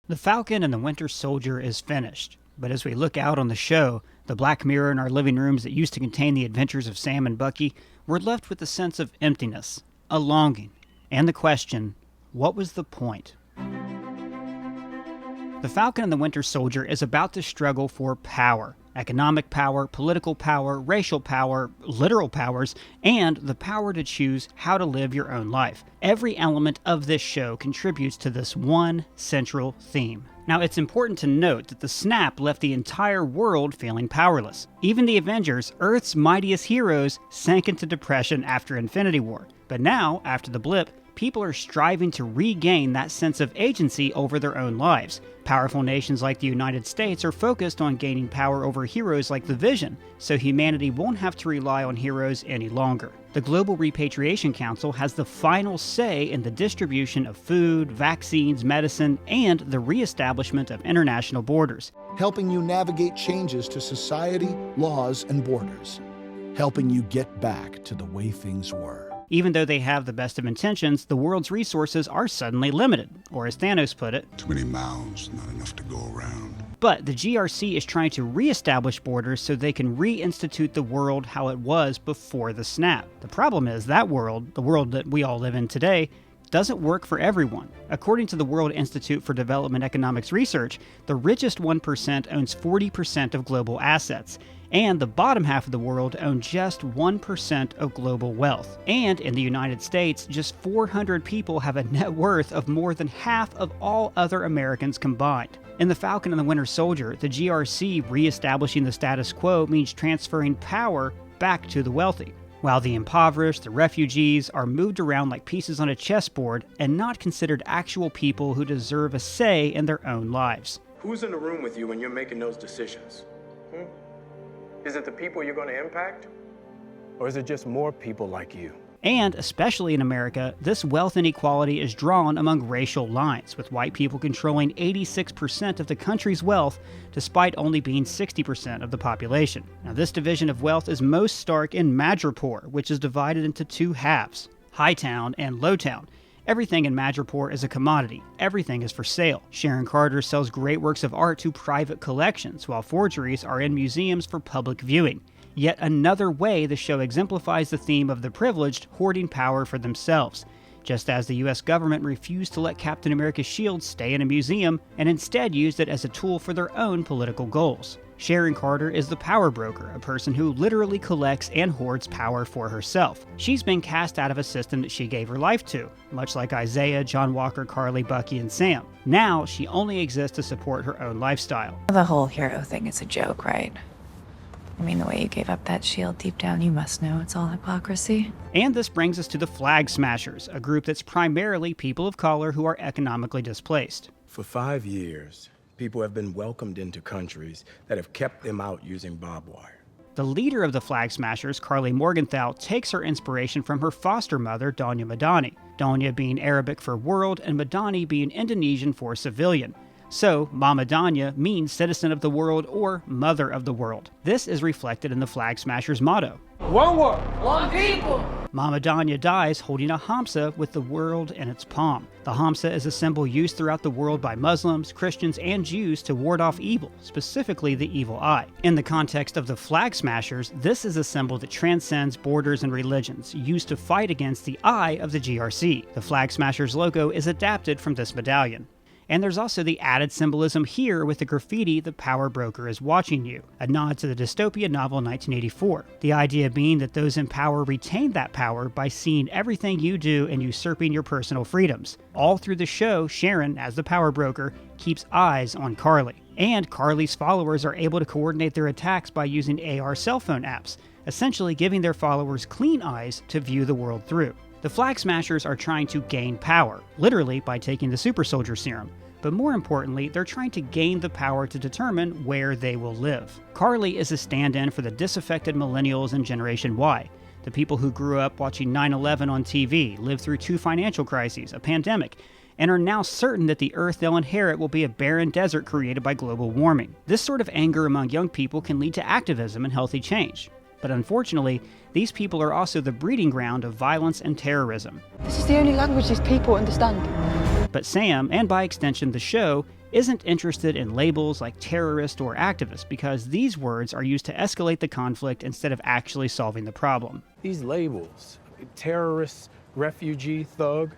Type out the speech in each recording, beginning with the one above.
The Falcon and the Winter Soldier is finished, but as we look out on the show, the black mirror in our living rooms that used to contain the adventures of Sam and Bucky, we're left with a sense of emptiness, a longing, and the question, what was the point? The Falcon and the Winter Soldier is about the struggle for power. Economic power, political power, racial power, literal powers, and the power to choose how to live your own life. Every element of this show contributes to this one central theme. Now, it's important to note that the snap left the entire world feeling powerless. Even the Avengers, Earth's mightiest heroes, sank into depression after Infinity War. But now, after the blip, people are striving to regain that sense of agency over their own lives. Powerful nations like the United States are focused on gaining power over heroes like the Vision, so humanity won't have to rely on heroes any longer. The Global Repatriation Council has the final say in the distribution of food, vaccines, medicine, and the reestablishment of international borders. Helping you navigate changes to society, laws, and borders. Helping you get back to the way things were. Even though they have the best of intentions, the world's resources are suddenly limited, or as Thanos put it, too many mouths, not enough to go around. But the GRC is trying to re-establish borders so they can reinstitute the world how it was before the snap. The problem is that world, the world that we all live in today, doesn't work for everyone. According to the World Institute for Development Economics Research, the richest 1% owns 40% of global assets, and the bottom half of the world own just 1% of global wealth. And in the United States, just 400 people have a net worth of more than half of all other Americans combined. In The Falcon and the Winter Soldier, the GRC re-establishing the status quo means transferring power back to the wealthy, while the impoverished, the refugees, are moved around like pieces on a chessboard and not considered actual people who deserve a say in their own lives. Who's in the room with you when you're making those decisions? Is it the people you're going to impact? Or is it just more people like you? And, especially in America, this wealth inequality is drawn among racial lines, with white people controlling 86% of the country's wealth, despite only being 60% of the population. Now, this division of wealth is most stark in Madripoor, which is divided into two halves, Hightown and Lowtown. Everything in Madripoor is a commodity. Everything is for sale. Sharon Carter sells great works of art to private collections, while forgeries are in museums for public viewing. Yet another way the show exemplifies the theme of the privileged hoarding power for themselves, just as the US government refused to let Captain America's shield stay in a museum and instead used it as a tool for their own political goals. Sharon Carter is the power broker, a person who literally collects and hoards power for herself. She's been cast out of a system that she gave her life to, much like Isaiah, John Walker, Carly, Bucky, and Sam. Now, she only exists to support her own lifestyle. The whole hero thing is a joke, right? I mean, the way you gave up that shield, deep down you must know it's all hypocrisy. And this brings us to the Flag Smashers, a group that's primarily people of color who are economically displaced. For 5 years, people have been welcomed into countries that have kept them out using barbed wire. The leader of the Flag Smashers, Carly Morgenthau, takes her inspiration from her foster mother, Donya Madani. Donya being Arabic for world and Madani being Indonesian for civilian. So, Mama Donya means citizen of the world or mother of the world. This is reflected in the Flag Smashers' motto. One world, one people. Mama Donya dies holding a hamsa with the world in its palm. The hamsa is a symbol used throughout the world by Muslims, Christians, and Jews to ward off evil, specifically the evil eye. In the context of the Flag Smashers, this is a symbol that transcends borders and religions, used to fight against the eye of the GRC. The Flag Smashers logo is adapted from this medallion. And there's also the added symbolism here with the graffiti "The Power Broker is watching you," a nod to the dystopia novel 1984. The idea being that those in power retain that power by seeing everything you do and usurping your personal freedoms. All through the show, Sharon, as the Power Broker, keeps eyes on Carly. And Carly's followers are able to coordinate their attacks by using AR cell phone apps, essentially giving their followers clean eyes to view the world through. The Flag Smashers are trying to gain power, literally by taking the Super Soldier Serum. But more importantly, they're trying to gain the power to determine where they will live. Carly is a stand-in for the disaffected millennials and Generation Y, the people who grew up watching 9/11 on TV, lived through 2 financial crises, a pandemic, and are now certain that the Earth they'll inherit will be a barren desert created by global warming. This sort of anger among young people can lead to activism and healthy change. But unfortunately, these people are also the breeding ground of violence and terrorism. This is the only language these people understand. But Sam, and by extension the show, isn't interested in labels like terrorist or activist because these words are used to escalate the conflict instead of actually solving the problem. These labels, terrorist, refugee, thug,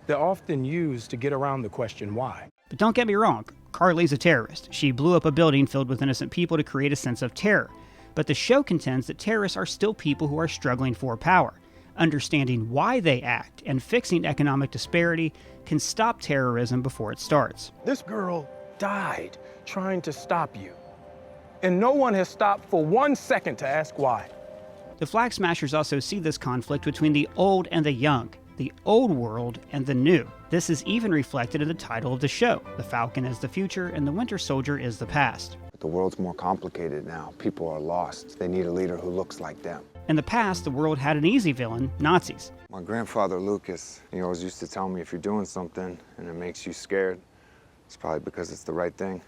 they're often used to get around the question why. But don't get me wrong, Carly's a terrorist. She blew up a building filled with innocent people to create a sense of terror. But the show contends that terrorists are still people who are struggling for power. Understanding why they act and fixing economic disparity can stop terrorism before it starts. This girl died trying to stop you. And no one has stopped for 1 second to ask why. The Flag Smashers also see this conflict between the old and the young, the old world and the new. This is even reflected in the title of the show. The Falcon is the future and the Winter Soldier is the past. The world's more complicated now. People are lost. They need a leader who looks like them. In the past, the world had an easy villain, Nazis. My grandfather, Lucas, he always used to tell me if you're doing something and it makes you scared, it's probably because it's the right thing.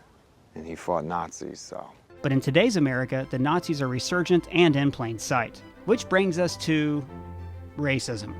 And he fought Nazis, so. But in today's America, the Nazis are resurgent and in plain sight. Which brings us to racism.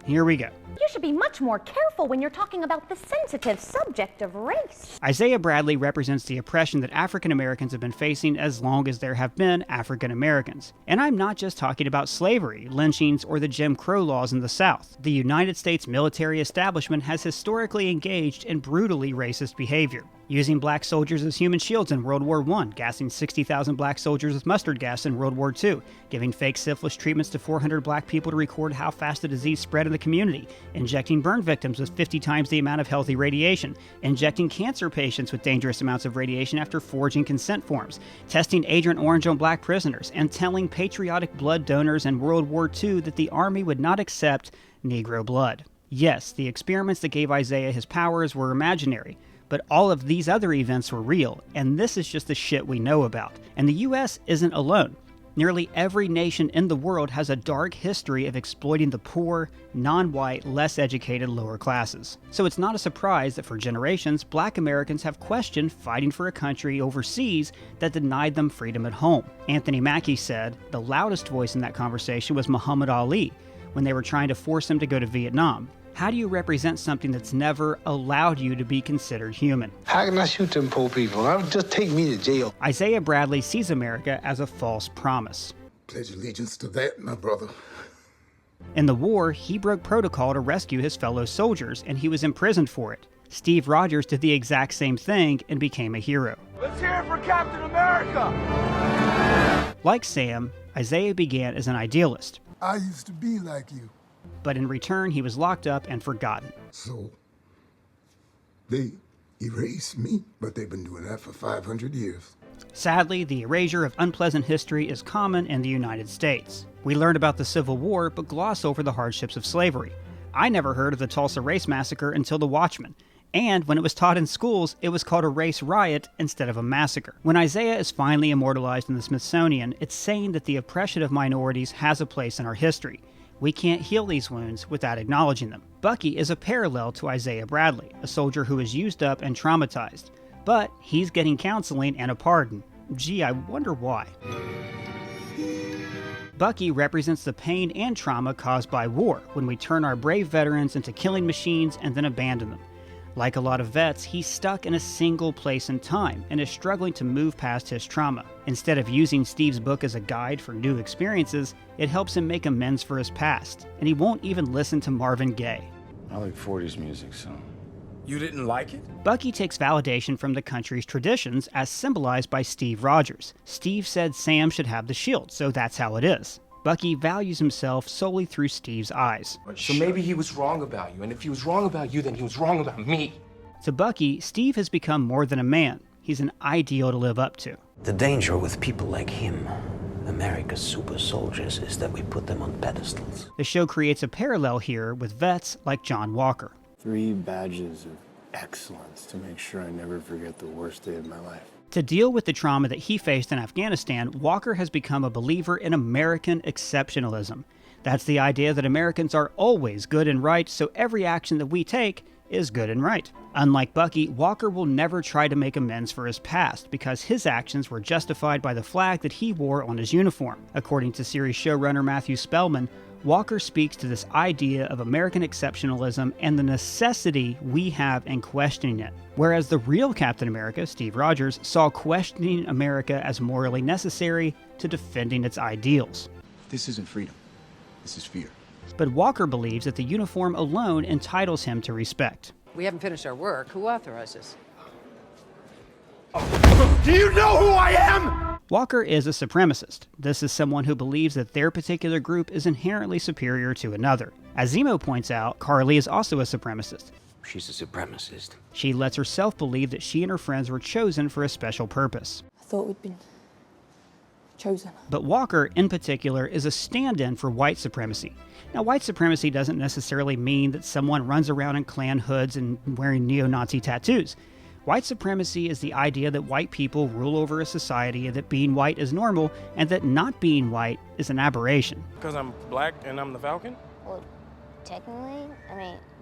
Here we go. You should be much more careful when you're talking about the sensitive subject of race. Isaiah Bradley represents the oppression that African Americans have been facing as long as there have been African Americans. And I'm not just talking about slavery, lynchings, or the Jim Crow laws in the South. The United States military establishment has historically engaged in brutally racist behavior, using black soldiers as human shields in World War I, gassing 60,000 black soldiers with mustard gas in World War II, giving fake syphilis treatments to 400 black people to record how fast the disease spread in the community, injecting burn victims with 50 times the amount of healthy radiation, injecting cancer patients with dangerous amounts of radiation after forging consent forms, testing Agent Orange on black prisoners, and telling patriotic blood donors in World War II that the Army would not accept Negro blood. Yes, the experiments that gave Isaiah his powers were imaginary, but all of these other events were real, and this is just the shit we know about. And the US isn't alone. Nearly every nation in the world has a dark history of exploiting the poor, non-white, less educated lower classes. So it's not a surprise that for generations, black Americans have questioned fighting for a country overseas that denied them freedom at home. Anthony Mackie said the loudest voice in that conversation was Muhammad Ali, when they were trying to force him to go to Vietnam. How do you represent something that's never allowed you to be considered human? How can I shoot them poor people? Just take me to jail. Isaiah Bradley sees America as a false promise. Pledge allegiance to that, my brother. In the war, he broke protocol to rescue his fellow soldiers, and he was imprisoned for it. Steve Rogers did the exact same thing and became a hero. Let's hear it for Captain America! Like Sam, Isaiah began as an idealist. I used to be like you. But in return, he was locked up and forgotten. So, they erased me, but they've been doing that for 500 years. Sadly, the erasure of unpleasant history is common in the United States. We learn about the Civil War, but gloss over the hardships of slavery. I never heard of the Tulsa Race Massacre until The Watchmen. And when it was taught in schools, it was called a race riot instead of a massacre. When Isaiah is finally immortalized in the Smithsonian, it's saying that the oppression of minorities has a place in our history. We can't heal these wounds without acknowledging them. Bucky is a parallel to Isaiah Bradley, a soldier who is used up and traumatized. But he's getting counseling and a pardon. Gee, I wonder why. Bucky represents the pain and trauma caused by war, when we turn our brave veterans into killing machines and then abandon them. Like a lot of vets, he's stuck in a single place in time and is struggling to move past his trauma. Instead of using Steve's book as a guide for new experiences, it helps him make amends for his past, and he won't even listen to Marvin Gaye. I like 40s music, so. You didn't like it? Bucky takes validation from the country's traditions as symbolized by Steve Rogers. Steve said Sam should have the shield, so that's how it is. Bucky values himself solely through Steve's eyes. So maybe he was wrong about you, and if he was wrong about you, then he was wrong about me. To Bucky, Steve has become more than a man. He's an ideal to live up to. The danger with people like him, America's super soldiers, is that we put them on pedestals. The show creates a parallel here with vets like John Walker. 3 badges of excellence to make sure I never forget the worst day of my life. To deal with the trauma that he faced in Afghanistan, Walker has become a believer in American exceptionalism. That's the idea that Americans are always good and right, so every action that we take is good and right. Unlike Bucky, Walker will never try to make amends for his past because his actions were justified by the flag that he wore on his uniform. According to series showrunner Matthew Spellman, Walker speaks to this idea of American exceptionalism and the necessity we have in questioning it, whereas the real Captain America, Steve Rogers, saw questioning America as morally necessary to defending its ideals. This isn't freedom. This is fear. But Walker believes that the uniform alone entitles him to respect. We haven't finished our work. Who authorized this? Do you know who I am? Walker is a supremacist. This is someone who believes that their particular group is inherently superior to another. As Zemo points out, Carly is also a supremacist. She's a supremacist. She lets herself believe that she and her friends were chosen for a special purpose. I thought we'd been chosen. But Walker, in particular, is a stand-in for white supremacy. Now, white supremacy doesn't necessarily mean that someone runs around in Klan hoods and wearing neo-Nazi tattoos. White supremacy is the idea that white people rule over a society and that being white is normal and that not being white is an aberration. Because I'm black and I'm the Falcon? Well, technically,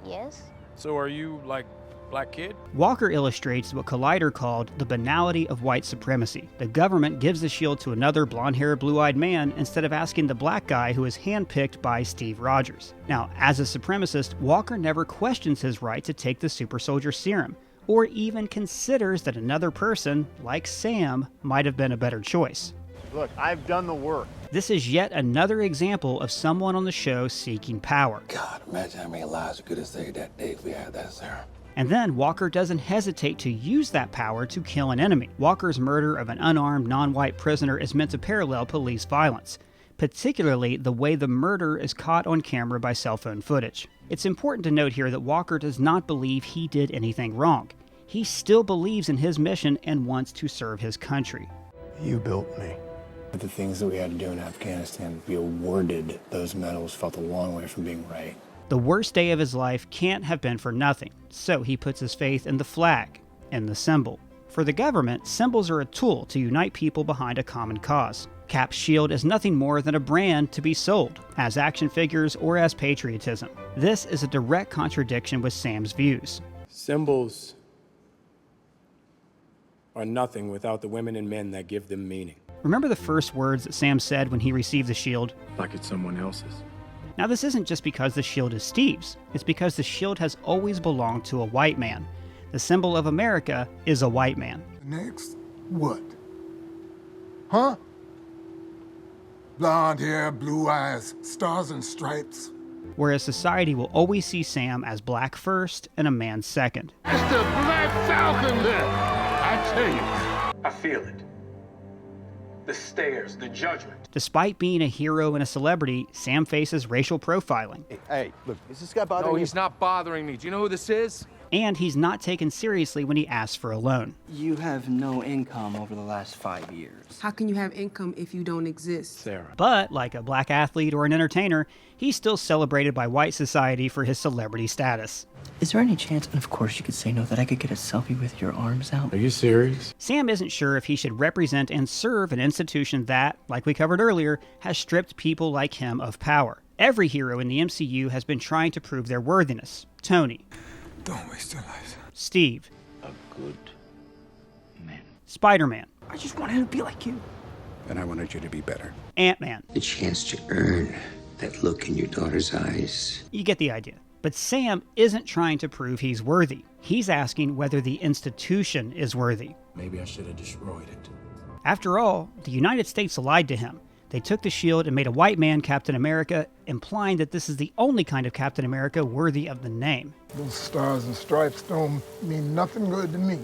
yes. So are you, like, black kid? Walker illustrates what Collider called the banality of white supremacy. The government gives the shield to another blonde-haired, blue-eyed man instead of asking the black guy who is handpicked by Steve Rogers. Now, as a supremacist, Walker never questions his right to take the super soldier serum, or even considers that another person, like Sam, might have been a better choice. Look, I've done the work. This is yet another example of someone on the show seeking power. God, imagine how many lives we could have saved that day if we had that serum. And then Walker doesn't hesitate to use that power to kill an enemy. Walker's murder of an unarmed, non-white prisoner is meant to parallel police violence, particularly the way the murder is caught on camera by cell phone footage. It's important to note here that Walker does not believe he did anything wrong. He still believes in his mission and wants to serve his country. You built me. But the things that we had to do in Afghanistan, to be awarded those medals, felt a long way from being right. The worst day of his life can't have been for nothing, so he puts his faith in the flag and the symbol. For the government, symbols are a tool to unite people behind a common cause. Cap's shield is nothing more than a brand to be sold, as action figures or as patriotism. This is a direct contradiction with Sam's views. Symbols are nothing without the women and men that give them meaning. Remember the first words that Sam said when he received the shield? Like it's someone else's. Now, this isn't just because the shield is Steve's. It's because the shield has always belonged to a white man. The symbol of America is a white man. Next, what? Huh? Blonde hair, blue eyes, stars and stripes. Whereas society will always see Sam as black first and a man second. It's the Black Falcon there, I tell you. I feel it. The stares, the judgment. Despite being a hero and a celebrity, Sam faces racial profiling. Hey, look, is this guy bothering you? No, he's not bothering me. Do you know who this is? And he's not taken seriously when he asks for a loan. You have no income over the last 5 years. How can you have income if you don't exist? Sarah. But, like a black athlete or an entertainer, he's still celebrated by white society for his celebrity status. Is there any chance, and of course you could say no, that I could get a selfie with your arms out? Are you serious? Sam isn't sure if he should represent and serve an institution that, like we covered earlier, has stripped people like him of power. Every hero in the MCU has been trying to prove their worthiness. Tony. Don't waste your life. Steve. A good man. Spider-Man. I just wanted to be like you. And I wanted you to be better. Ant-Man. The chance to earn that look in your daughter's eyes. You get the idea. But Sam isn't trying to prove he's worthy. He's asking whether the institution is worthy. Maybe I should have destroyed it. After all, the United States lied to him. They took the shield and made a white man Captain America, implying that this is the only kind of Captain America worthy of the name. Those stars and stripes don't mean nothing good to me.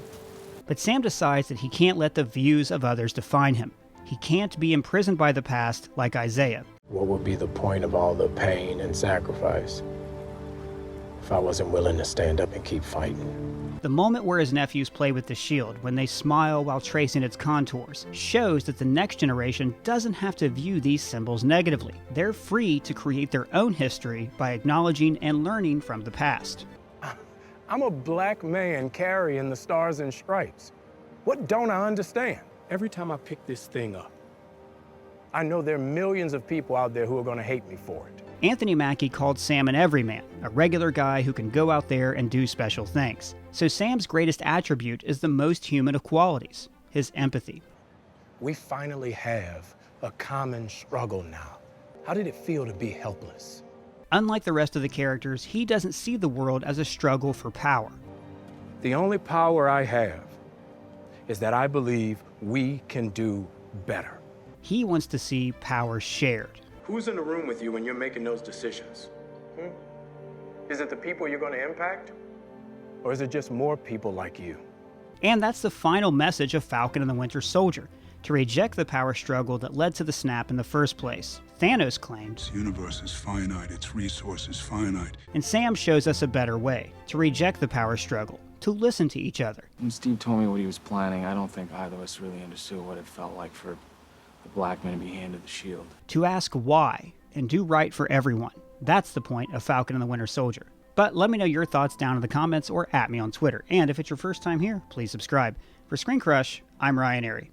But Sam decides that he can't let the views of others define him. He can't be imprisoned by the past like Isaiah. What would be the point of all the pain and sacrifice if I wasn't willing to stand up and keep fighting? The moment where his nephews play with the shield, when they smile while tracing its contours, shows that the next generation doesn't have to view these symbols negatively. They're free to create their own history by acknowledging and learning from the past. I'm a black man carrying the stars and stripes. What don't I understand? Every time I pick this thing up, I know there are millions of people out there who are going to hate me for it. Anthony Mackie called Sam an everyman, a regular guy who can go out there and do special things. So Sam's greatest attribute is the most human of qualities, his empathy. We finally have a common struggle now. How did it feel to be helpless? Unlike the rest of the characters, he doesn't see the world as a struggle for power. The only power I have is that I believe we can do better. He wants to see power shared. Who's in the room with you when you're making those decisions? Is it the people you're going to impact? Or is it just more people like you? And that's the final message of Falcon and the Winter Soldier, to reject the power struggle that led to the snap in the first place. Thanos claimed, "This universe is finite, its resources finite." And Sam shows us a better way, to reject the power struggle, to listen to each other. When Steve told me what he was planning, I don't think either of us really understood what it felt like for the black man to be handed the shield. To ask why, and do right for everyone. That's the point of Falcon and the Winter Soldier. But let me know your thoughts down in the comments or at me on Twitter. And if it's your first time here, please subscribe. For ScreenCrush, I'm Ryan Airy.